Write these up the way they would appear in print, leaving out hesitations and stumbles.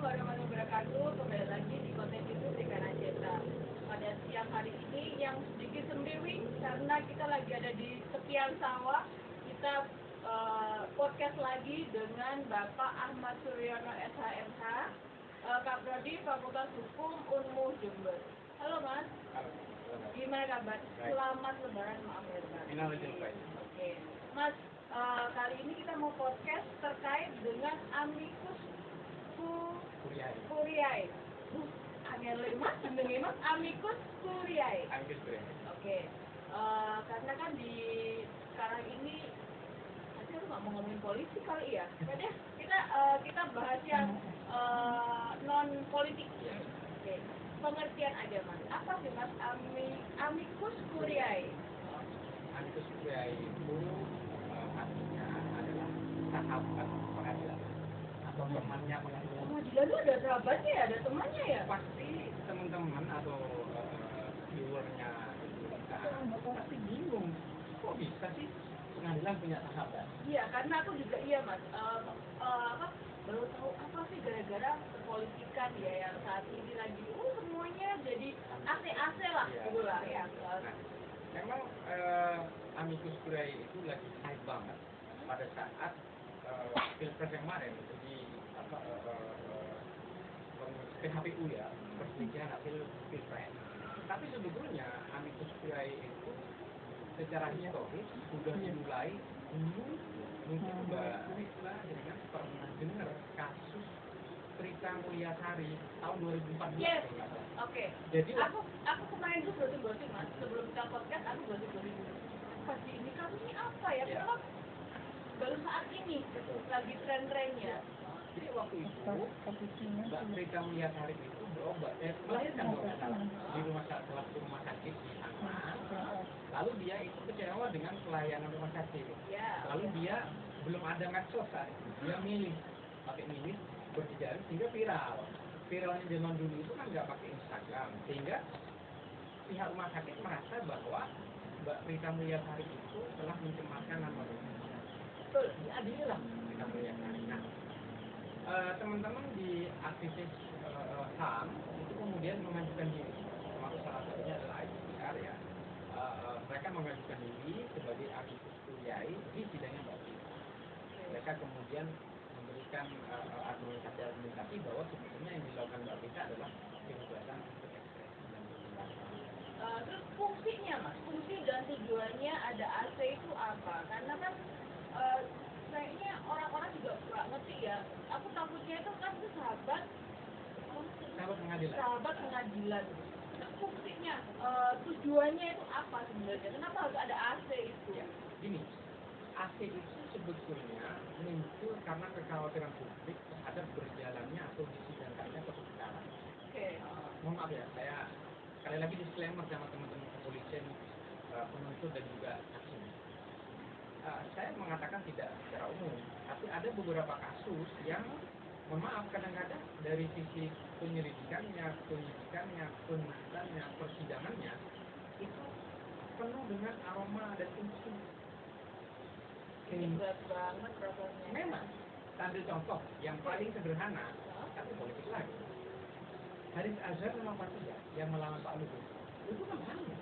warahmatullahi wabarakatuh. Kembali lagi di konten YouTube Dekan Ajeta. Pada siang hari ini yang sedikit sembriwing karena kita lagi ada di tepian sawah. Kita podcast lagi dengan Bapak Ahmad Suryono SHMH, Kak Prodi Fakultas Hukum Unmu Jember. Halo Mas. Halo. Gimana kabar? Selamat Lebaran, maaf ya. Oke. Mas, kali ini kita mau podcast terkait dengan amicus curiae. Angel Mas, jenenge Mas amicus curiae. Oke. Karena kan di sekarang ini aku nggak mau ngomongin polisi kali ya. Jadi kita bahas yang non politik. Oke. Pengertian aja Mas. Apa sih Mas amicus curiae? Amicus curiae itu artinya adalah sahabat pengadilan atau temannya pengadilan. Pengadilan itu ada sahabatnya ya, ada temannya ya? Pasti teman-teman atau viewernya kita pasti bingung, kok bisa sih pengadilan punya sahabat? Iya, karena aku juga iya Mas. Baru tahu apa sih gara-gara kepolitikan ya yang saat ini lagi semuanya jadi AC lah gitu lah ya. Nah, memang amicus curiae itu lagi hype banget pada saat pilpres yang kemarin, jadi PHPU ya, perselisihan hasil pilpres. Tapi sebetulnya amicus curiae itu secara historis sudah dimulai dulu. Mungkin Mbak Rita dengan pernah dengar kasus Prita Mulyasari tahun 2014. Yes, oke. Jadi aku kemarin tuh gosip Mas, sebelum kita podcast aku gosip dulu. Pasti ini kasusnya apa ya? Karena baru saat ini lagi tren-trennya. Jadi waktu itu Mbak Prita Mulyasari itu berobat, melahirkan di rumah sakit di Tangerang. Lalu dia itu kecewa dengan pelayanan rumah sakit. Lalu dia belum ada medsos saat itu. Dia pakai milih berjejaring sehingga viral. Viralnya zaman dulu itu kan nggak pakai Instagram, sehingga pihak rumah sakit merasa bahwa Mbak Prita Mulyasari itu telah mencemarkan nama baik. Betul, diadililah Prita Mulyasari. Nah, teman-teman di aktivis HAM itu kemudian mengajukan diri, termasuk salah satunya adalah ICCR ya. Mereka mengajukan diri sebagai amicus curiae di sidangnya Mbak Prita. Mereka kemudian memberikan argumentasi bahwa sebetulnya yang dilakukan Mbak Prita adalah kebebasan berekspresi dan berpendapat. Terus fungsinya Mas, fungsi dan tujuannya ada AC itu apa? Karena kan kayaknya orang-orang juga nggak ngerti ya. Aku takutnya itu kan itu sahabat pengadilan. Nah, fungsinya, tujuannya itu apa sebenarnya? Kenapa harus ada AC itu? Ya, gini, AC itu sebetulnya muncul karena kekhawatiran publik terhadap berjalannya atau disidangkannya suatu perkara. Oke. Mohon maaf ya, saya sekali lagi disclaimer sama teman-teman kepolisian, penuntut dan juga saksi. Saya mengatakan tidak secara umum, tapi ada beberapa kasus yang, mohon maaf, kadang-kadang dari sisi penyelidikannya, penuntutannya, persidangannya itu penuh dengan aroma dan unsur. Ini berat banget prosesnya. Memang, ambil contoh yang paling sederhana, tapi politik lagi. Haris Azhar sama Fatihah yang melawan Pak Luhut, itu kan banyak.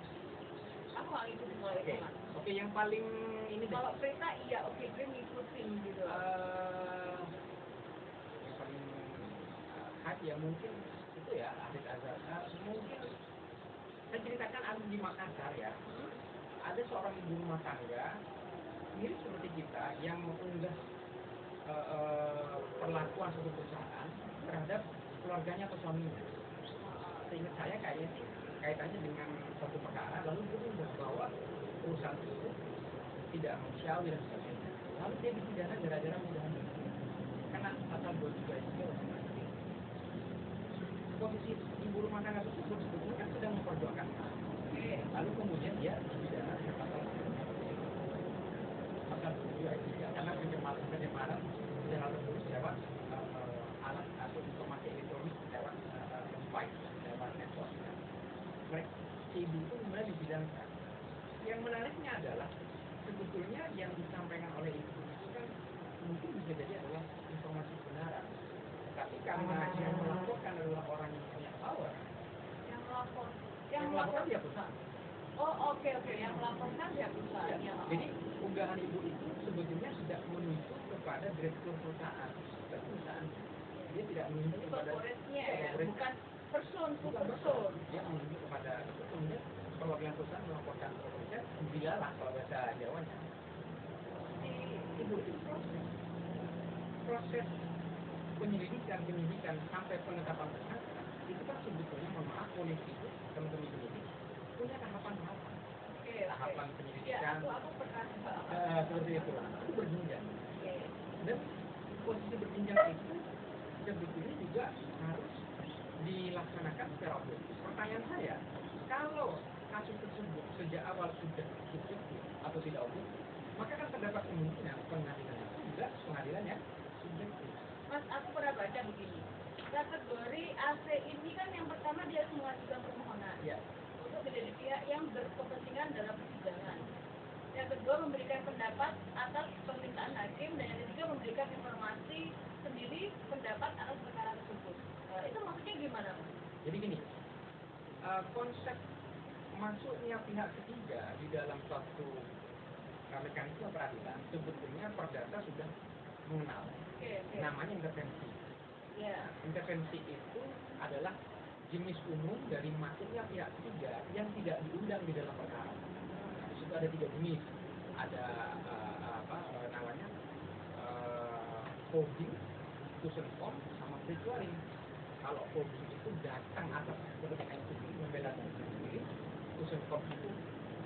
Aku nggak ngikutin mulai itu Mas. Oke, yang paling ini deh. Kalau Prita iya, oke gue ngikutin gitu. Yang paling khas ya mungkin itu ya Haris Azhar. Mungkin saya ceritakan di Makassar ya. Ada seorang ibu rumah tangga mirip seperti kita yang mengunggah perlakuan suatu perusahaan terhadap keluarganya atau suaminya. Seingat saya kaitannya dengan suatu perkara, lalu dia menunjuk bahwa perusahaan itu tidak manusiawi dan sebagainya. Lalu dia dipidana gara-gara mudahan karena pasal 23 itu posisi ibu rumah tangga tersebut sebetulnya kan sedang memperjuangkan hak. Lalu kemudian dia dipidana dengan pasal 23 itu karena pencemaran secara tertulis lewat alat atau informasi elektronik lewat device, lewat network. Si ibu itu kemudian dipidana. Yang menariknya adalah sebetulnya yang disampaikan oleh ibu itu kan mungkin bisa jadi adalah informasi kebenaran. Tapi karena yang melaporkan adalah orang yang punya power, yang melaporkan dia perusahaan. Oh, oke, yang melaporkan dia perusahaan. Ya. Jadi unggahan ibu itu sebetulnya tidak menuju kepada direktur perusahaan, dia tidak menuju kepada bukan person. Dia menuju kepada kemudian perwakilan perusahaan melaporkan ke kepolisian, bilalah kalau bahasa Jawanya. Ibu itu proses penyidikan sampai penetapan tersangka itu kan sebetulnya, mohon maaf, polisi itu teman-teman penyidik punya tahapan penyidikan. Aku pernah seperti itu berjenjang. Dan posisi berjenjang itu sebetulnya juga harus dilaksanakan secara objektif. Pertanyaan saya, kalau kasus tersebut sejak awal sudah subjektif atau tidak objektif, maka kan terdapat kemungkinan pengadilan itu juga pengadilan yang subjektif. Mas, aku pernah baca begini. Kategori AC ini kan yang pertama dia harus mengajukan permohonan untuk menjadi pihak yang berkepentingan dalam persidangan. Yang kedua memberikan pendapat atas permintaan hakim, dan yang ketiga memberikan informasi sendiri pendapat atas perkara tersebut. Itu maksudnya gimana, Mas? Jadi gini, konsep masuknya pihak ketiga di dalam suatu mekanisme peradilan sebetulnya perdata sudah mengenal. Namanya intervensi. Intervensi itu adalah jenis umum dari masuknya pihak ketiga yang tidak diundang di dalam perkara. Di situ ada 3 jenis. Ada holding, cushion form, sama pretuaring. Kalau holding itu datang atas kepentingan sendiri membela sendiri, cushion form itu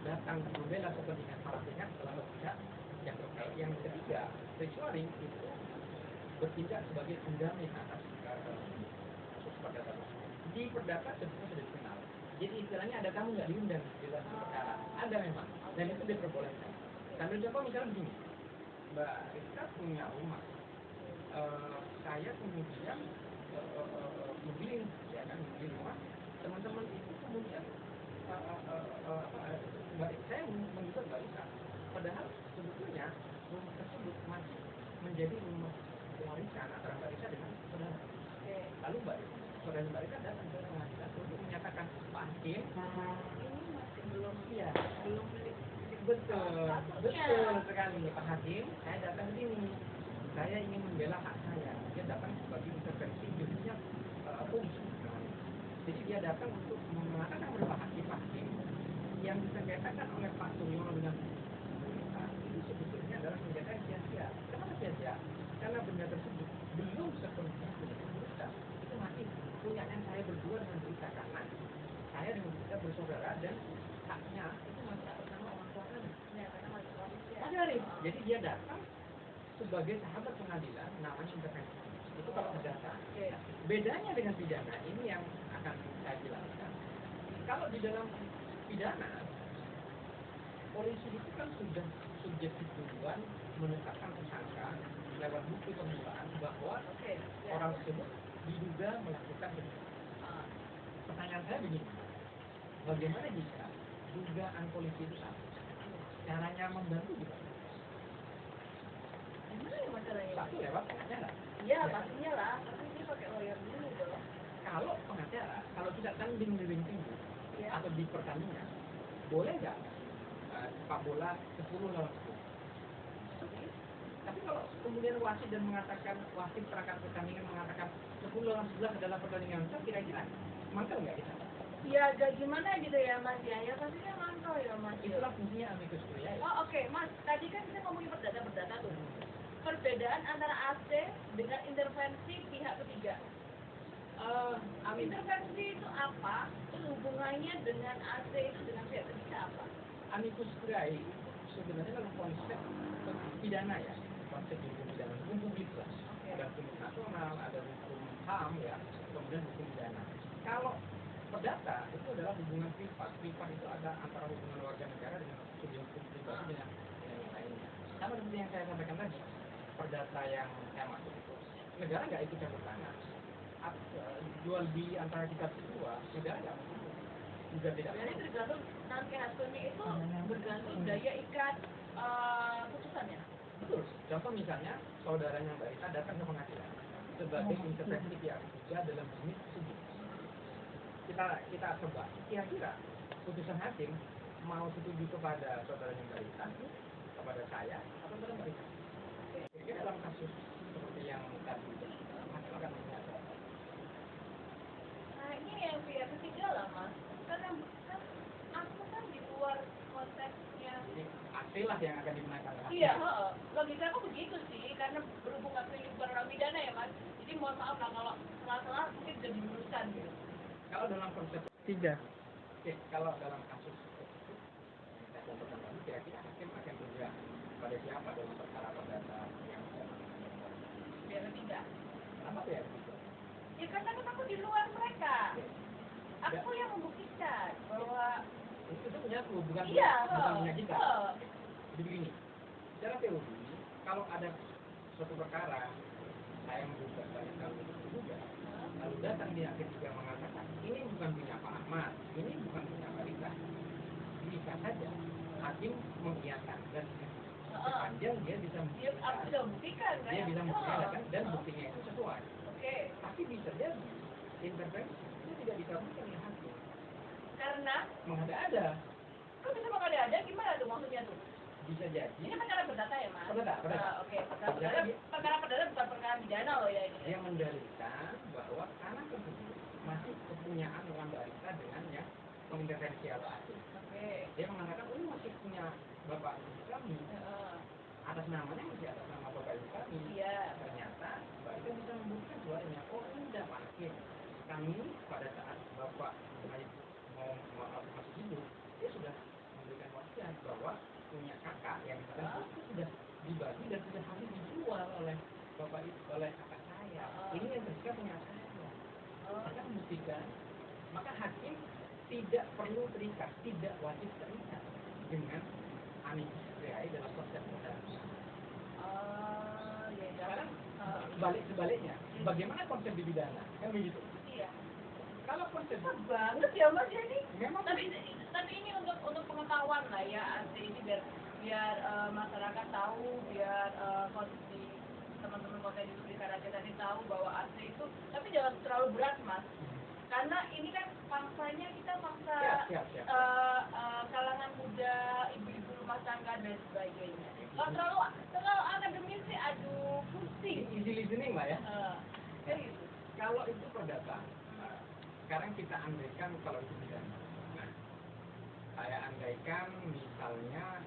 datang membela kepentingan para pihak setelah berpihak yang terkait. Yang ketiga, pretuaring itu bertindak sebagai pendamping atas kasus perdata. Di perdata sebetulnya sudah dikenal. Jadi istilahnya ada tamu nggak diundang di dalam perkara. Ada memang, dan itu diperbolehkan. Sambil contoh misalnya begini, Mbak Rita punya rumah, saya kemudian membeli rumah, teman-teman itu kemudian saya menggugat Mbak Rita, padahal sebetulnya rumah tersebut masih menjadi rumah warisan antara Mbak Rita dengan saudara. Lalu saudara Mbak Rita datang ke pengadilan untuk menyatakan, Pak Hakim, ini masih belum betul sekali Pak Hakim, saya datang ke sini, saya ingin membela hak saya. Dia datang sebagai intervensi judulnya polisi. Jadi dia datang untuk mengatakan kepada Pak Hakim yang disengketakan oleh Pak Suryono dengan itu sebetulnya adalah sengketa yang sia-sia. Kenapa sia-sia? Karena benda tersebut belum sepenuhnya berita. Itu masih punyanya saya berdua dengan berita, karena saya dengan berita bersaudara dan haknya itu masih atas nama orang tua kami. Jadi dia datang sebagai sahabat pengadilan, namanya intervensi. Itu kalau perdata. Bedanya dengan pidana, ini yang akan saya jelaskan. Kalau di dalam pidana, polisi itu kan sudah subjektif duluan menetapkan tersangka lewat bukti permulaan bahwa orang tersebut diduga melakukan kejahatan. Pertanyaan saya begini, bagaimana jika dugaan polisi itu salah? Caranya membantu gimana? Satu lewat pengacara. Iya, pastinya lah. Tapi dia pakai lawyer dulu dong. Kalau pengacara, kalau tidak tanding di ring tinggi atau di pertandingan, boleh nggak sepak bola 10 lawan 10? Tapi kalau kemudian wasit dan mengatakan, wasit perangkat pertandingan mengatakan 10 lawan 11 adalah pertandingan, kira-kira mantel nggak kita? Ya agak gimana gitu ya Mas ya, pastinya mantel ya Mas. Itulah fungsinya amicus curiae. Oke, Mas, tadi kan kita ngomongin perdata tuh. Perbedaan antara AC dengan intervensi pihak ketiga. Intervensi itu apa? Hubungannya dengan AC itu dengan pihak ketiga apa? Amicus curiae itu sebenarnya adalah konsep pidana ya, konsep hukum pidana, hukum publik lah. Ada hukum nasional, ada hukum HAM ya, kemudian hukum pidana. Kalau perdata itu adalah hubungan privat. Privat itu ada antara hubungan warga negara dengan subjek hukum pribadi dengan yang lainnya. Sama seperti yang saya sampaikan tadi, perdata yang saya maksud itu, negara nggak ikut campur tangan. Jual beli antara kita berdua, negara nggak mau juga tidak. Jadi tergantung nanti hasilnya itu bergantung daya ikat putusannya. Betul. Contoh misalnya saudaranya Mbak Rita datang ke pengadilan, sebagai intervensi pihak ketiga dalam bisnis tersebut. Kita coba kira-kira putusan hakim mau setuju kepada saudaranya Mbak Rita, kepada saya atau kepada Mbak Rita. Jadi dalam kasus seperti yang tadi hakim akan menyatakan. Nah ini yang pihak ketiga lah mas, karena kan aku kan di luar konteksnya. Jadi hasil lah yang akan digunakan. Iya, logika aku begitu sih, karena berhubung aku ini bukan orang pidana ya mas. Jadi mohon maaf lah kalau salah-salah mungkin bisa diluruskan gitu. Kalau dalam konsep Tiga. oke, kalau dalam kasus itu saya contohkan tadi, kira-kira hakim akan bergerak pada siapa dalam perkara perdata yang Pihak ketiga. kenapa ya begitu? Ya karena kan aku di luar mereka. Aku yang membuktikan bahwa Itu punya aku, bukan iya, punya kita. Jadi begini, secara teori, kalau ada suatu perkara saya menggugat dan kamu juga, lalu datang di hakim juga mengatakan ini bukan punya Pak Ahmad, ini bukan punya Mbak Rita, bisa saja hakim mengiyakan dan sepanjang dia bisa membuktikan kan? dia bisa membuktikan dan buktinya itu sesuai. Oke. Tapi bisa jadi intervensi itu tidak dikabulkan oleh hakim Karena mengada-ada. kok bisa mengada-ada gimana tuh maksudnya tuh? Bisa jadi Ini perkara perdata ya mas? Perdata. Oke, perkara perdata bukan perkara pidana loh ya ini. dia mendalilkan bahwa tanah tersebut masih kepunyaan Mbak Rita dengan yang mengintervensi atau asing. Oke. Dia mengatakan ini masih punya bapak ibu kami, atas namanya masih atas nama bapak ibu kami. Iya. Ternyata Mbak Rita bisa membuktikan suaranya, oh tidak Pak, kami pada saat bapak mau masih hidup, dia sudah memberikan wasiat bahwa punya kakak yang itu sudah dibagi dan sudah habis dijual oleh bapak itu, oleh kakak saya. Ini yang bersikap punya saya. Maka membuktikan, maka hakim tidak perlu terikat, tidak wajib terikat dengan amicus curiae dalam proses perdata. Ya. Sekarang sebaliknya, bagaimana konsep di pidana? Kan begitu. Iya. Kalau konsep Banget ya mas ya ini. memang Tapi ini untuk pengetahuan lah ya, arti ini biar masyarakat tahu, biar kondisi teman-teman kota di Karaja tadi tahu bahwa AC itu, tapi jangan terlalu berat mas, karena ini kan pangsanya kita pangsa kalangan muda, ibu-ibu rumah tangga dan sebagainya. Kalau terlalu akademis sih, aduh pusing. easy listening lah ya. Kayak gitu. Kalau itu perdata, sekarang kita andaikan kalau itu pidana. Nah, saya andaikan misalnya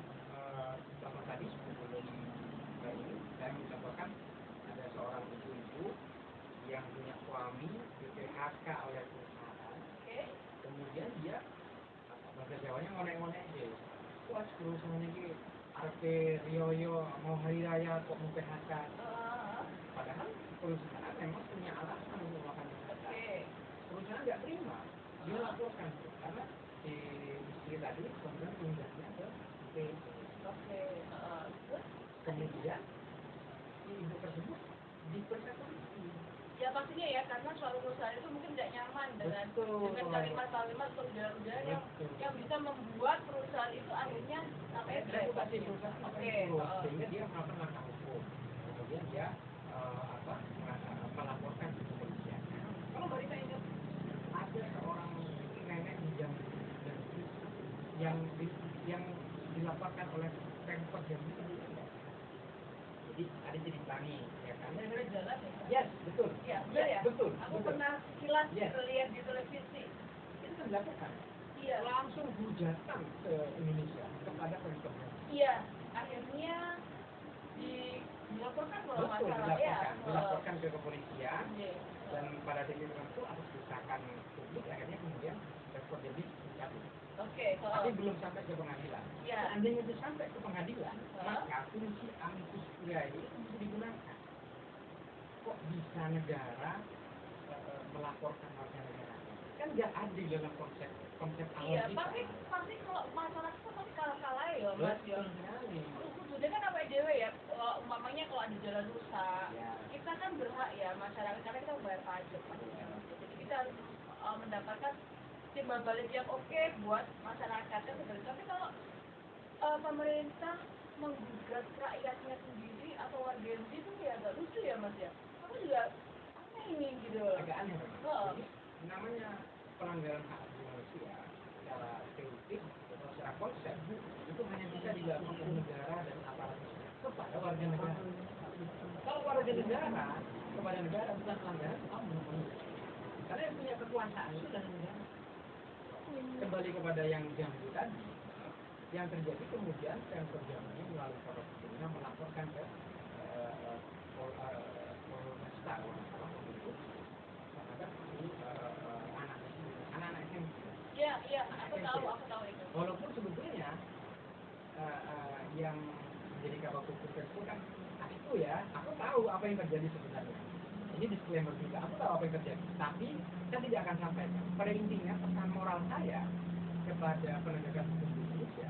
contoh tadi sebelum ini saya mencontohkan ada seorang ibu-ibu yang punya suami di PHK oleh perusahaan. Kemudian dia bahasa Jawanya ngonek-ngonek aja. Wah, perusahaan ini RP Rioyo mau hari raya kok mau PHK. Padahal perusahaan memang punya alasan untuk melakukan PHK. Perusahaan nggak terima, dia laporkan karena si istri tadi kemudian pindahnya ke kemudian si ibu tersebut diperiksa polisi. Ya pastinya ya, karena suatu perusahaan itu mungkin tidak nyaman dengan kalimat-kalimat atau ujaran-ujaran yang bisa membuat perusahaan itu akhirnya sampai reputasi perusahaan sehingga dia melakukan langkah hukum. Kemudian dia melaporkan ke kepolisian. Kalau Mbak Rita ingat ada seorang nenek di Jambi yang dilaporkan oleh Pemkot Jambi. Jadi ada cerita nih, ya kan? jalan ya? Yes, betul. Iya, benar ya? Betul. Aku pernah sekilas Yes. lihat di televisi. Itu kan dilakukan. Iya. Langsung hujatan ke Indonesia kepada Pemkot Jambi. Iya, akhirnya dilaporkan kalau nggak salah ya. Dilaporkan ke kepolisian. Iya. Dan pada titik tertentu atas desakan publik akhirnya kemudian Pemkot Jambi dicabut. Oke. Tapi belum sampai ke pengadilan. Iya. Seandainya itu sampai ke pengadilan, maka fungsi amicus curiae itu bisa digunakan. Kok bisa negara melaporkan warga negara? Kan nggak adil dalam konsep awal Iya, kita. pasti kalau masyarakat itu pasti kalah ya mas ya. Sekali. Khususnya kan apa dewe ya, umpamanya kalau ada jalan rusak, kita kan berhak ya masyarakat, karena kita bayar pajak. Jadi kita harus mendapatkan timbal balik yang oke buat masyarakat kan seperti. Tapi kalau pemerintah menggugat rakyatnya sendiri atau warga sendiri itu ya agak lucu ya mas ya. Aku juga ini gitu. Agak aneh memang. Jadi, namanya pelanggaran hak asasi manusia secara teoritis atau secara konsep itu hanya bisa dilakukan oleh negara dan aparat kepada warga negara. Kalau warga negara kepada negara bukan pelanggaran, kamu belum. Karena yang punya kekuasaan itu adalah negara. Kembali kepada yang jambu tadi, yang terjadi kemudian Pemkot Jambi melalui Kapolresnya melaporkan ke Polresta itu terhadap anak-anak SMP. Iya, aku tahu itu. Walaupun sebetulnya yang menjadi kabar kuku tersebut kan itu ya, aku tahu apa yang terjadi sebenarnya. Ini disclaimer juga, aku tahu apa yang terjadi. Tapi saya tidak akan sampaikan. Pada intinya pesan moral saya kepada penegakan hukum di Indonesia,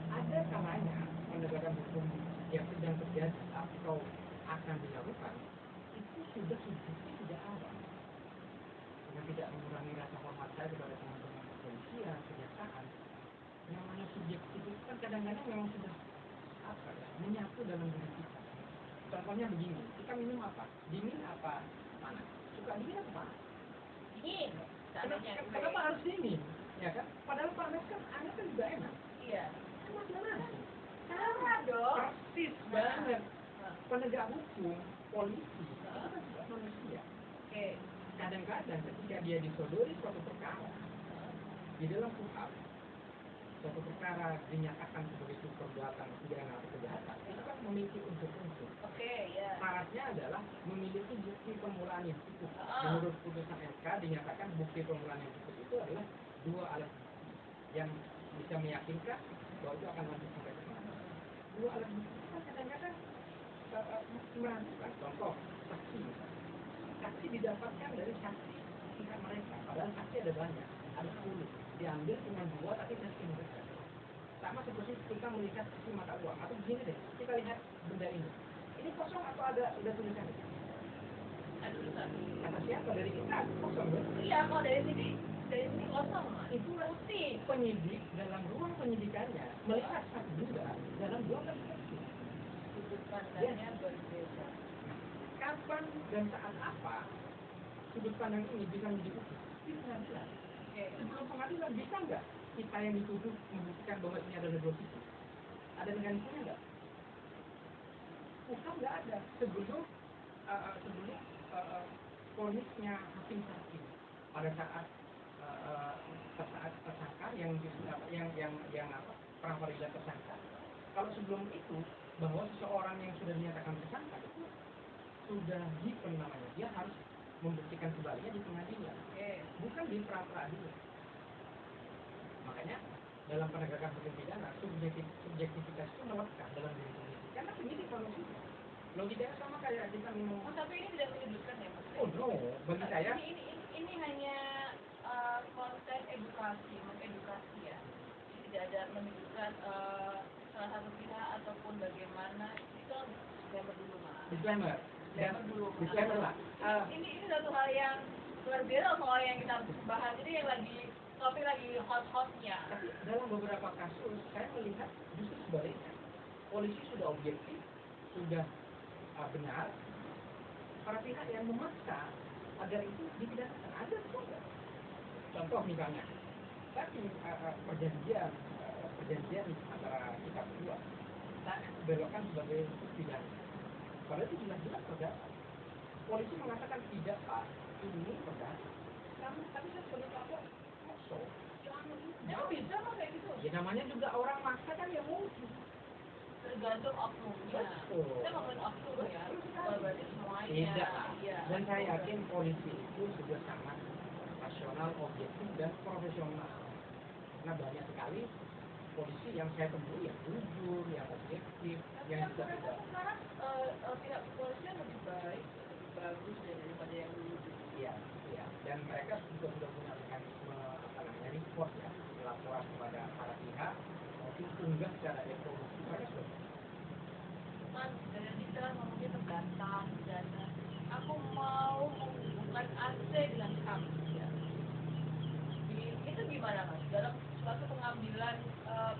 ada kalanya penegakan hukum yang sedang terjadi atau akan dilakukan itu sudah subjektif tidak ada. Dengan tidak mengurangi rasa hormat saya kepada teman-teman kepolisian, kejaksaan, namanya subjektif itu kan kadang-kadang memang sudah menyatu dalam diri kita. Contohnya begini, kita minum apa? Dingin apa panas? Suka dingin apa panas? Dingin. Kenapa harus dingin? Ya kan? Padahal panas kan, aneh kan juga enak. Iya. Enak banget. Sama dong. Persis banget. Penegak hukum, polisi, itu kan juga manusia. Oke. Kadang-kadang ketika dia disodori suatu perkara di dalam KUHP, suatu perkara dinyatakan sebagai perbuatan pidana atau kejahatan, itu kan memiliki unsur-unsur. Oke, ya. Syaratnya adalah memiliki bukti permulaan yang cukup. Menurut putusan MK dinyatakan bukti permulaan yang cukup itu adalah 2 alat bukti yang bisa meyakinkan bahwa itu akan lanjut sampai ke mana. 2 alat bukti itu kan kadang-kadang meragukan. Contoh, saksi. Saksi didapatkan dari saksi tingkat mereka. Padahal saksi ada banyak, ada 10. Diambil cuma 2 tapi saksi mereka. Sama seperti kita melihat saksi mata uang. Atau begini deh, kita lihat benda ini. Ini kosong atau ada tulisannya? Ada tulisan. Kata siapa dari kita? Kosong ya? Iya, kalau dari sini kosong. Itu putih. Penyidik dalam ruang penyidikannya melihat satu benda dalam 2 perspektif. Sudut pandangnya berbeda. Kapan dan saat apa sudut pandang ini bisa menjadi utuh? Di pengadilan. Sebelum pengadilan bisa nggak kita yang dituduh membuktikan bahwa ini adalah 2 sisi? Ada mekanismenya nggak? Bukan, nggak ada. Sebelum ponisnya hakim pada saat tersangka yang pra-peradilan tersangka. Kalau sebelum itu bahwa seseorang yang sudah dinyatakan tersangka itu sudah namanya, dia harus membuktikan sebaliknya di pengadilan, bukan di pra-peradilan. Makanya dalam penegakan hukum pidana subjektivitas itu melekat dalam diri penyidik. Karena penyidik manusia. Logikanya sama kayak kita ngomong. Oh, tapi ini tidak menyebutkan ya, Mas? Oh no, bagi saya ini hanya konten edukasi, mengedukasi ya. Ini tidak ada menyebutkan salah satu pihak ataupun bagaimana. Itu disclaimer dulu, Mas. Disclaimer lah. Ini satu hal yang luar biasa soal yang kita bahas ini yang topik lagi hot-hotnya. Tapi dalam beberapa kasus saya melihat justru sebaliknya. Polisi sudah objektif, sudah benar. Para pihak yang memaksa agar itu dipidanakan ada juga. Contoh misalnya, tadi perjanjian antara kita berdua, kita belokkan sebagai pidana. Padahal itu jelas-jelas perdata. Polisi mengatakan tidak, Pak, ini perdata. Namun tapi saya sebagai pelapor, so, Emang bisa kok kayak gitu? ya namanya juga orang maksa kan ya mungkin. Tergantung oknumnya. Kita ngomongin oknum ya. Kalau berarti semuanya. Tidak. Iya. Dan saya yakin polisi itu sudah sangat rasional, objektif, dan profesional. Karena banyak sekali polisi yang saya temui yang jujur, yang objektif, yang juga tidak. Sekarang pihak kepolisian lebih baik, lebih bagus daripada yang dulu. Iya. Dan mereka juga sudah punya mekanisme report ya, laporan kepada para pihak maupun unggah secara elektronik. Mereka sudah. Mas, dari kita ngomongnya terdata. Aku mau menghubungkan AC dengan HAM. Ya. Itu gimana, Mas? Dalam suatu pengambilan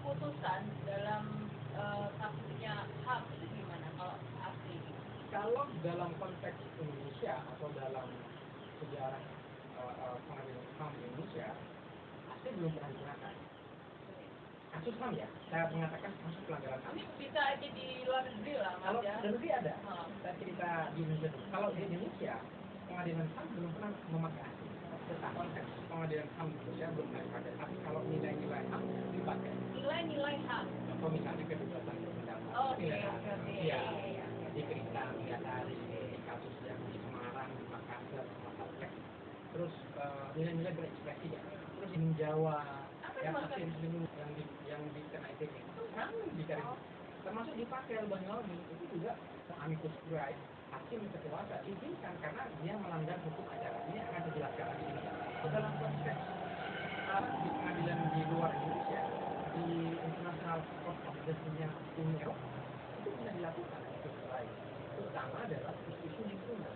putusan dalam kasusnya HAM itu gimana kalau AC? Kalau dalam konteks Indonesia atau dalam sejarah pengadilan HAM di Indonesia, AC belum pernah digunakan. Kasus HAM ya, saya mengatakan kasus pelanggaran HAM. Ini bisa aja di luar negeri lah, Mas. Kalau ya. di negeri ada, saya cerita di Indonesia dulu. Kalau di Indonesia, pengadilan HAM belum pernah memakai AC. Tentang konteks pengadilan HAM di Indonesia belum pernah dipakai. Tapi kalau nilai-nilai HAM dipakai. Nilai-nilai HAM. Contoh misalnya kebebasan berpendapat. Oke. Iya. Di Kerita, Migasari, di kasus yang di Semarang, di Makassar, Makassar. Terus nilai-nilai berekspresi ya. Terus di Jawa, yang dikena ITE itu kan dicari. Termasuk dipakai Banyuwangi itu juga amicus curiae hakim ketua diizinkan karena dia melanggar hukum acara. Ini akan saya jelaskan di sini. Dalam konteks di pengadilan di luar Indonesia, di International Court of Justice-nya Uni Eropa itu bisa dilakukan amicus curiae, terutama adalah isu lingkungan.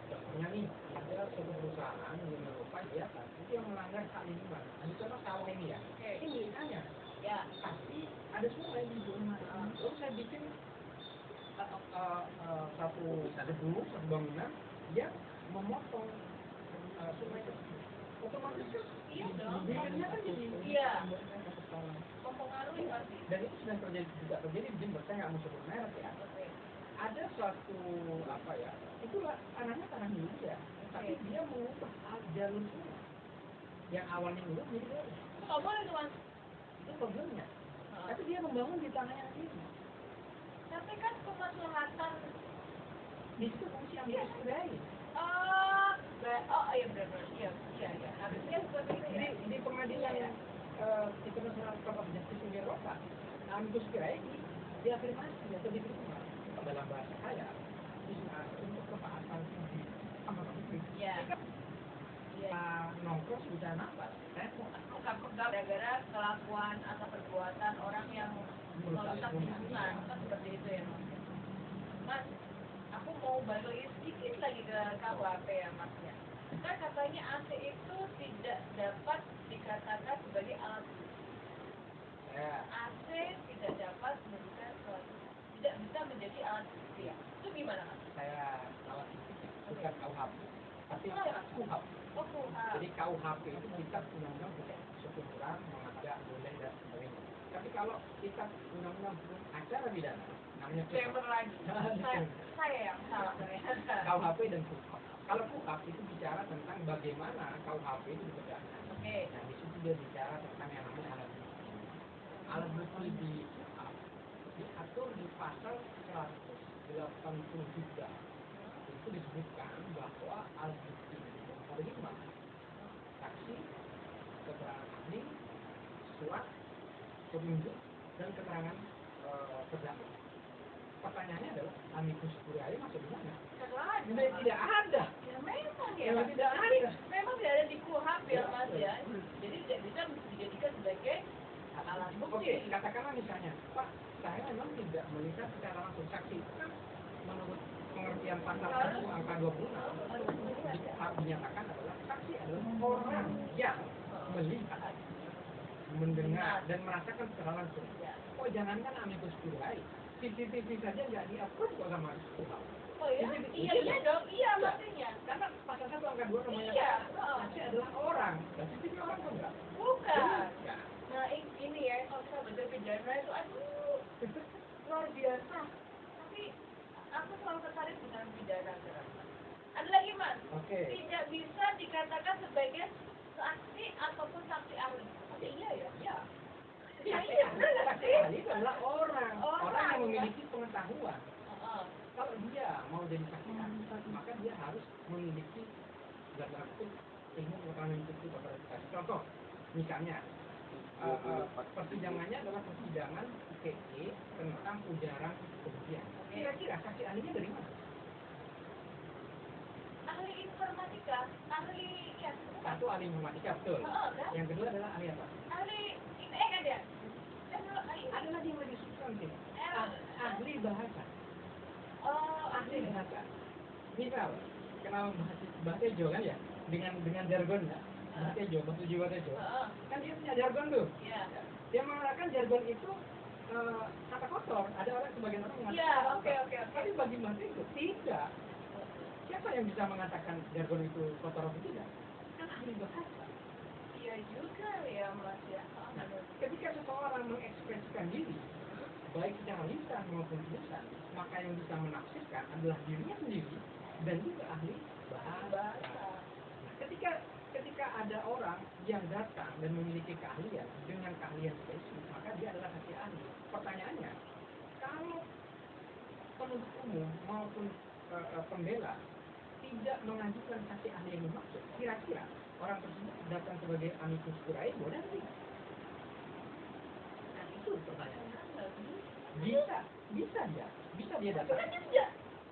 Contohnya nih, ada suatu perusahaan di Eropa dia itu yang melanggar hak lingkungan. Ini contoh sawah ini ya. Ini misalnya, ya, tapi ada sungai di rumah. Lalu saya bikin satu gedung, satu bangunan, dia memotong sungai itu. Otomatis kan, Iya dong. biayanya kan jadi mempengaruhi pasti. Dan itu sudah terjadi di Jember. Saya nggak mau sebut merek ya. Ada suatu itulah tanahnya tanah milik dia, tapi dia mengubah jalur sungai yang awalnya dulu jadi lurus. Nggak boleh tuh, Mas. Itu problemnya. Tapi dia membangun di tanahnya sendiri. Tapi kan kemaslahatan Di situ fungsi amicus curiae. Iya benar. Iya. Harusnya seperti itu ya. Di pengadilan International Court of Justice di Eropa, amicus curiae diafirmasi atau diterima dalam bahasa saya untuk ketaatan di amanat hukum. Iya. Nongkrong bisa nafas. Saya mau Pegal gara-gara kelakuan atau perbuatan orang yang merusak lingkungan kan seperti itu ya, Mas. Aku mau balik lagi sedikit lagi ke KUHP ya, Mas ya. Kan katanya AC itu tidak dapat dikatakan sebagai alat bukti. AC tidak dapat menjadikan suatu, tidak bisa menjadi alat bukti ya. Itu gimana, Mas? Saya alat bukti bukan KUHP, tapi KUHP. Jadi KUHP itu kitab undang-undang sekumpulan mengajak boleh dan sebagainya. Tapi kalau kitab undang-undang acara pidana namanya lagi. Saya yang salah ternyata. KUHP dan KUHP. Kalau KUHP itu bicara tentang bagaimana KUHP itu ditegakkan. Nah, di situ dia bicara tentang yang namanya alat bukti. Alat bukti di KUHP diatur di pasal 183. Itu disebutkan bahwa alat bukti itu ada 5: saksi, keterangan ahli, surat, penunjuk, dan keterangan terdakwa. Pertanyaannya adalah amicus curiae masuk di mana? Tidak ada. Ya memang ya. Memang tidak ada. Memang tidak ada di KUHP ya, Mas ya. Jadi tidak bisa dijadikan sebagai alat bukti. Oke, katakanlah misalnya, Pak, saya memang tidak melihat secara langsung saksi itu kan menurut pengertian pasal 1 angka 26 dinyatakan adalah saksi adalah orang yang melihat, mendengar, dan merasakan secara langsung. Oh, jangankan amicus curiae, CCTV saja nggak di-approve kok sama KUHP. Oh ya? Iya dong, iya maksudnya. Karena pasal 1 angka 2 namanya saksi adalah orang, dan CCTV orang tuh enggak. Bukan. Nah ini ya, kalau kita belajar pidana itu aduh luar biasa. Tapi aku selalu tertarik dengan pidana. Ada lagi, Mas? Tidak bisa dikatakan sebagai saksi ataupun saksi ahli. Iya ya? Iya. Saksi ahli itu adalah orang yang memiliki pengetahuan. Kalau dia mau jadi saksi ahli, maka dia harus memiliki dasar ilmu pengetahuan itu kapasitas. Contoh, misalnya persidangannya adalah persidangan ITE tentang ujaran kebencian. Kira-kira saksi ahlinya dari mana? Ahli informatika, ahli ya. Satu ahli informatika, betul. Kan? Yang kedua adalah ahli apa? Ahli ITE kan ya? Ada lagi yang lebih substantif. Ahli bahasa. Ahli bahasa. Misal, kenal bahasa Jawa kan ya? Dengan jargon ya? Bahasa Jawa, bahasa Jawa. Kan dia punya jargon tuh. Iya. Dia mengatakan jargon itu kata kotor. Ada sebagian orang mengatakan iya, oke. Tapi bagi bahasa itu tidak. Siapa yang bisa mengatakan jargon itu kotor atau tidak? Kan ahli bahasa. Iya juga ya Mas ya. Nah, ketika seseorang mengekspresikan diri, baik secara lisan maupun tulisan, maka yang bisa menafsirkan adalah dirinya sendiri dan juga ahli bahasa. Nah, ketika ada orang yang datang dan memiliki keahlian dengan keahlian spesifik, maka dia adalah saksi ahli. Pertanyaannya, kalau penuntut umum maupun pembela tidak mengajukan saksi ahli yang dimaksud, kira-kira orang tersebut datang sebagai amicus curiae boleh atau tidak? Nah, itu pertanyaannya. Bisa dia datang.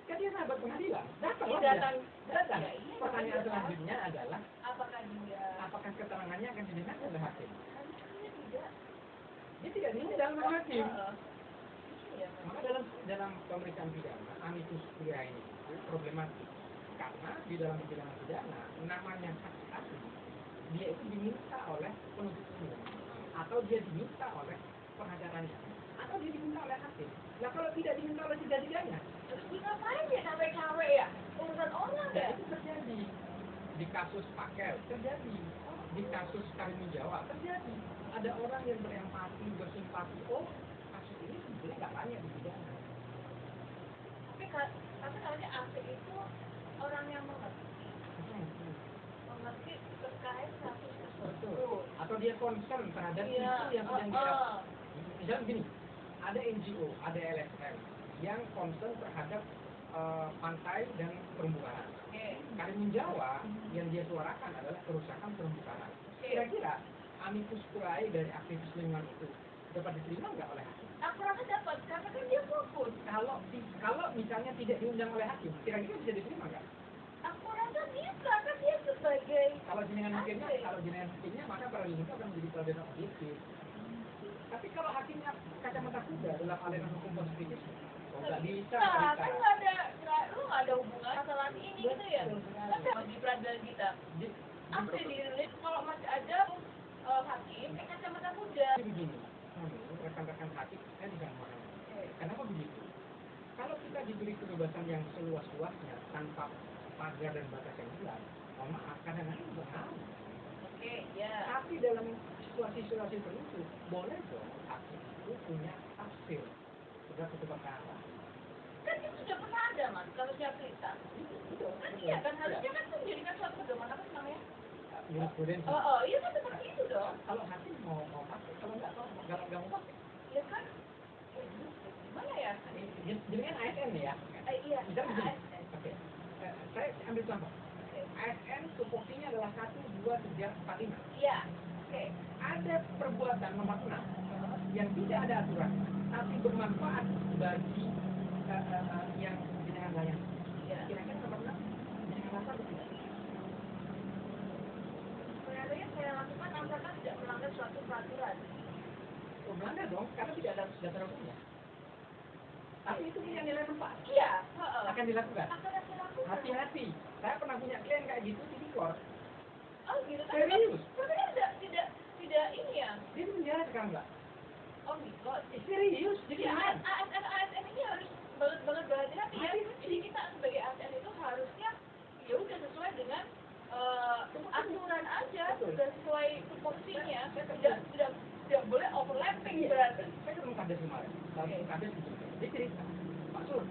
Kan dia sahabat pengadilan. Datang. Pertanyaan selanjutnya adalah apakah keterangannya akan didengarkan oleh hakim? Dia tidak diundang oleh hakim. Maka dalam pemeriksaan pidana, amicus curiae itu problematik. Karena di dalam persidangan pidana, namanya saksi ahli, dia itu diminta oleh penuntut umum, atau dia diminta oleh pengacaranya, atau dia diminta oleh hakim. Nah, kalau tidak diminta oleh tiga-tiganya, terus ngapain ya cawe-cawe ya? Urusan orang ya? Itu terjadi di kasus Pakel, terjadi di kasus Karimun Jawa, terjadi. Ada orang yang berempati, bersimpati. Oh, kasus ini sebenarnya nggak banyak di pidana. Tapi katanya asik itu orang yang mengerti terkait kasus tersebut. Atau dia concern terhadap isu yang sedang dibahas. Misalnya begini, ada NGO, ada LSM yang concern terhadap pantai dan terumbu karang. Karimun Jawa yang dia suarakan adalah kerusakan terumbu karang. Kira-kira amicus curiae dari aktivis lingkungan itu dapat diterima nggak oleh hakim? Aku rasa dapat, karena kan dia fokus. Kalau misalnya tidak diundang oleh hakim, kira-kira bisa diterima nggak? Aku rasa bisa, kan dia sebagai kalau jenengan hakimnya maka peradilan itu akan menjadi peradilan objektif. Tapi kalau hakimnya kacamata kuda dalam aliran hukum positif, nggak bisa. Kan nggak ada hubungan masalah ini gitu ya. Kan di peradilan kita. Apa dirilis kalau masih ada hakim kacamata kuda. Begini, rekan-rekan hakim saya tidak memahami. Kenapa begitu? Kalau kita diberi kebebasan yang seluas-luasnya tanpa pagar dan batas yang jelas, mohon maaf, kadang-kadang berhalang. Tapi dalam situasi-situasi tertentu, boleh dong hakim itu punya tafsir terhadap satu perkara. Kan itu sudah pernah ada Mas, kalau siapa cerita. Betul. Iya kan harusnya kan itu menjadikan suatu pedoman apa namanya? Jurisprudensi. Iya kan seperti itu dong. Kalau hakim mau pakai, kalau nggak mau pakai. Ya kan, gimana ya? Jadi kan ASN ya? Iya. Misalnya begini. Oke. Saya ambil contoh. ASN tupoksinya adalah 1, 2, 3, 4, 5. Iya. Oke. Ada perbuatan nomor 6 yang tidak ada aturan, tapi bermanfaat bagi yang jenengan layan. Kira-kira nomor 6 jenengan rasa atau tidak? Sebenarnya saya lakukan asalkan tidak melanggar suatu peraturan. Melanggar dong, karena tidak ada dasar hukumnya. Tapi itu punya nilai manfaat. Iya. Akan dilakukan. Akan saya lakukan. Hati-hati. Saya pernah punya klien kayak gitu di Dikor. Oh gitu. Serius. Tapi kan tidak ini ya. Dia di penjara sekarang nggak? Oh gitu. Serius. Jadi ASN ini harus banget berhati-hati ya. Jadi kita sebagai ASN itu harusnya ya udah sesuai dengan aturan aja, sudah sesuai tupoksinya. Tidak boleh overlapping berarti. Saya ketemu kades kemarin. Kades itu. Dia cerita, Pak Sur,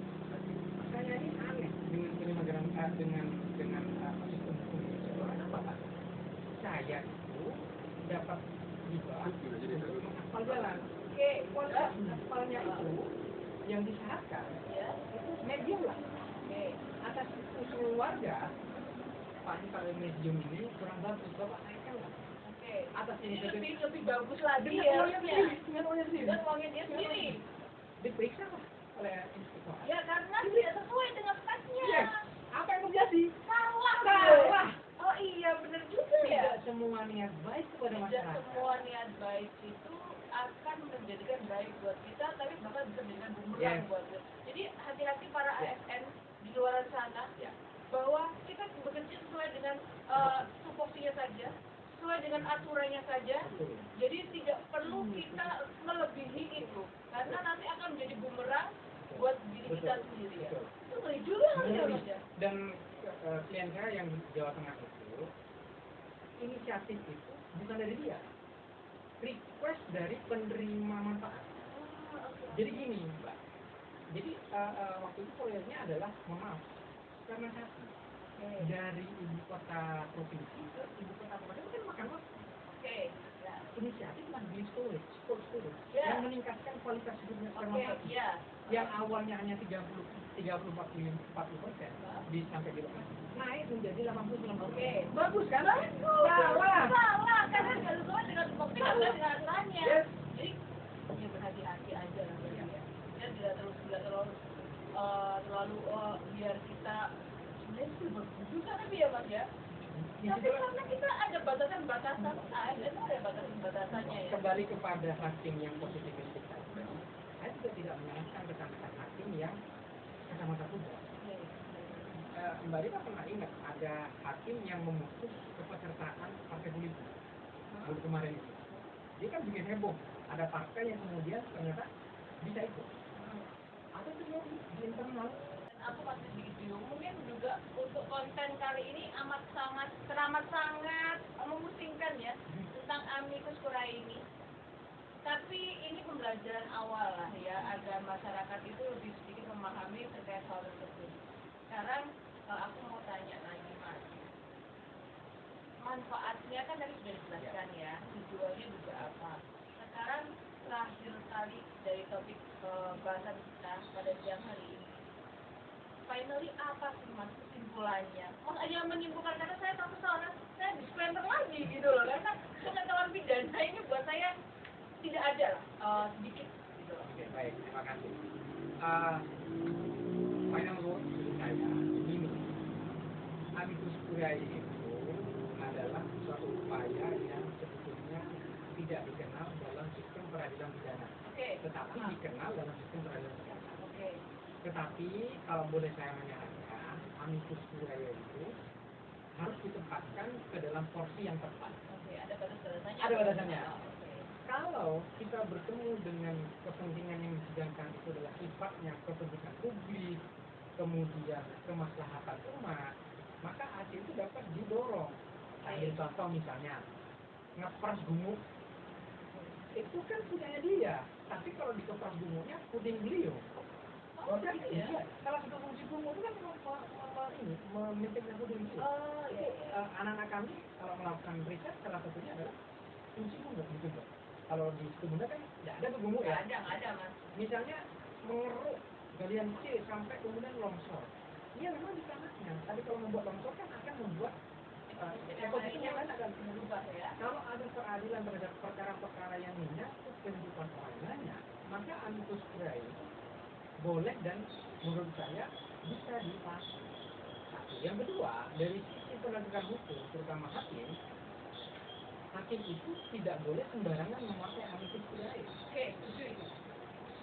saya ini aneh dengan sistem hukum Indonesia. Kenapa Pak? Saya itu dapat hibah untuk mengaspal jalan. Kualitas aspalnya itu yang disyaratkan itu medium lah. Atas usul warga, Pak ini kalau medium ini kurang bagus, Bapak naikkan lah. Atas ini lebih bagus lagi dengan uangnya dia sendiri. Diperiksa lah oleh institusi. Ya karena tidak sesuai dengan speknya. Yes. Apa yang terjadi? Salah. Oh iya benar juga ya. Tidak semua niat baik kepada masyarakat. Tidak semua niat baik itu akan menjadikan baik buat kita, tapi bahkan bisa menjadikan bumerang buat kita. Jadi hati-hati para ASN di luar sana bahwa kita bekerja sesuai dengan tupoksinya saja, sesuai dengan aturannya saja. Jadi tidak perlu kita melebihi itu, karena nanti akan menjadi bumerang buat diri kita sendiri ya. Itu ngeri juga kan ya Mas ya. Dan klien saya yang di Jawa Tengah itu, inisiatif itu bukan dari dia, request dari penerima manfaat. Jadi gini Mbak, jadi waktu itu proyeknya adalah, mohon maaf, karena satu dari ibu kota provinsi ke ibu kota kabupaten itu kan makan waktu. Inisiatif lagi storage, cold storage, yang meningkatkan kualitas hidupnya masyarakat. Yang awalnya hanya 30-40% sampai di lokasi, naik menjadi 80-90%. Bagus kan? Salah, karena nggak sesuai dengan bukti, nggak sesuai dengan aturannya. Jadi ya berhati-hati aja lah ya, tidak terlalu biar kita sebenarnya sih bagus tapi ya Mas ya. Tapi karena kita ada batasan-batasan, itu ada batasan-batasannya ya. Kembali kepada hakim yang positivistik tadi, saya juga tidak menyalahkan rekan-rekan hakim yang kacamata kuda. Mbak Rita pernah ingat ada hakim yang memutus kepesertaan partai politik baru kemarin itu. Dia kan bikin heboh, ada partai yang kemudian ternyata bisa ikut. Ada terjadi di internal. Aku masih sedikit bingung, mungkin juga untuk konten kali ini teramat sangat memusingkan ya tentang amicus curiae ini. Tapi ini pembelajaran awal lah ya, agar masyarakat itu lebih sedikit memahami terkait hal tersebut. Sekarang aku mau tanya lagi Mas, manfaatnya kan tadi sudah dijelaskan ya, tujuannya juga apa. Sekarang terakhir kali dari topik bahasan kita pada siang hari ini, finally apa sih Mas kesimpulannya? Mas aja menyimpulkan, karena saya takut soalnya saya disclaimer lagi gitu loh, karena pengetahuan pidana ini buat saya tidak ada lah, sedikit gitu loh. Oke, baik, terima kasih. Final word saya ini, amicus curiae itu adalah suatu upaya yang sebetulnya tidak dikenal dalam sistem peradilan pidana, tetapi dikenal dalam sistem peradilan pidana. Tetapi kalau boleh saya menyarankan, amicus curiae itu harus ditempatkan ke dalam porsi yang tepat. Ada batas-batasannya. Ada batasannya. Kalau kita bertemu dengan kepentingan yang disidangkan itu adalah sifatnya kepentingan publik, kemudian kemaslahatan umat, maka hasil itu dapat didorong. Ambil contoh misalnya, ngepers gumuk, itu kan punyanya dia, tapi kalau dikepers gumuknya puding beliau. Salah satu fungsi gumuk itu kan memimpinkan puding beliau. Anak-anak kami kalau melakukan riset, salah satunya adalah fungsi gumuk gitu. Kalau di Bunda kan tidak ada tuh gumuk ya? Nggak ada Mas. Misalnya mengeruk galian C sampai kemudian longsor. Iya memang di tanahnya, tapi kalau membuat longsor kan akan membuat ekosistem yang lain akan berubah ya. Kalau ada peradilan terhadap perkara-perkara yang menyangkut kehidupan orang banyak, maka amicus curiae boleh dan menurut saya bisa dipakai. Satu. Yang kedua, dari sisi penegakan hukum, terutama hakim itu tidak boleh sembarangan memakai amicus curiae.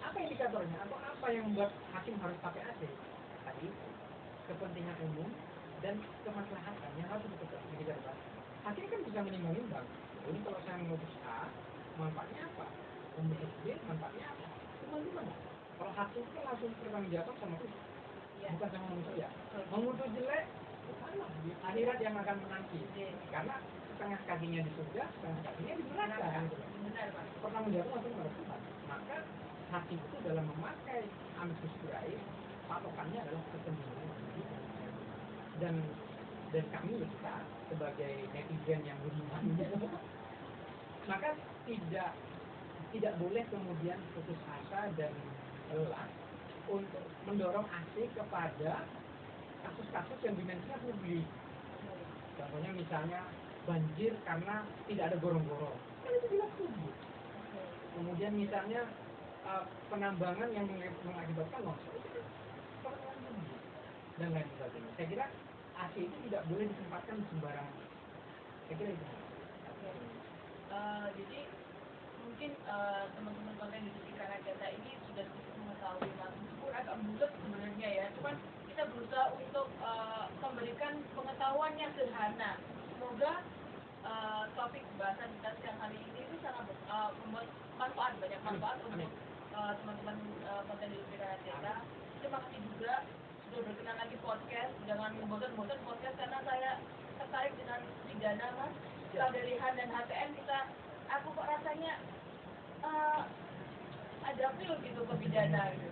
Apa indikatornya? Atau apa yang membuat hakim harus pakai AC? Tadi kepentingan umum dan kemaslahatan yang harus dikedepankan. Hakim kan bisa menimbang-nimbang. Ini kalau saya memutus A, manfaatnya apa? Memutus B, manfaatnya apa? Teman-teman, kalau hakim itu langsung bertanggung sama Tuhan, bukan sama manusia. Memutus jelek, sama akhirat yang akan menanti. Karena setengah kakinya di surga, setengah kakinya di neraka. Pertanggung jawab langsung pada Tuhan. Maka hakim itu dalam memakai amicus curiae, patokannya adalah kepentingan manusia. Dan kami kita sebagai netizen yang budiman, maka tidak boleh kemudian putus asa dan lelah untuk mendorong AC kepada kasus-kasus yang dimensinya publik. Contohnya misalnya banjir karena tidak ada gorong-gorong, kan itu jelas publik. Kemudian misalnya penambangan yang mengakibatkan longsor, itu kan persoalan publik dan lain sebagainya. Saya kira AC itu tidak boleh ditempatkan di sembarangan. Saya kira itu. Jadi mungkin teman-teman konten di sekitar kita ini sudah sedikit mengetahui Mas, meskipun agak bulat sebenarnya ya, cuman kita berusaha untuk memberikan pengetahuan yang sederhana. Semoga topik bahasan kita siang hari ini itu sangat membuat banyak manfaat untuk teman-teman konten di sekitar kita. Terima kasih juga sudah berkenan lagi podcast. Jangan bosan-bosan podcast karena saya tertarik dengan pidana mas. Setelah dari Han dan HTN aku kok rasanya ada feel gitu ke pidana gitu.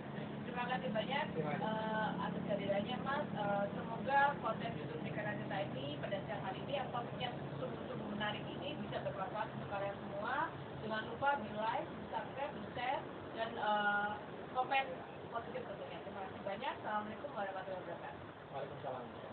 Terima kasih banyak atas kehadirannya mas. Semoga konten YouTube di kanal kita ini pada siang hari ini yang topiknya sungguh-sungguh menarik ini bisa bermanfaat untuk kalian semua. Jangan lupa di like, di subscribe, di share, dan komen positif tentunya. Terima kasih banyak. Assalamualaikum warahmatullahi wabarakatuh. Waalaikumsalam.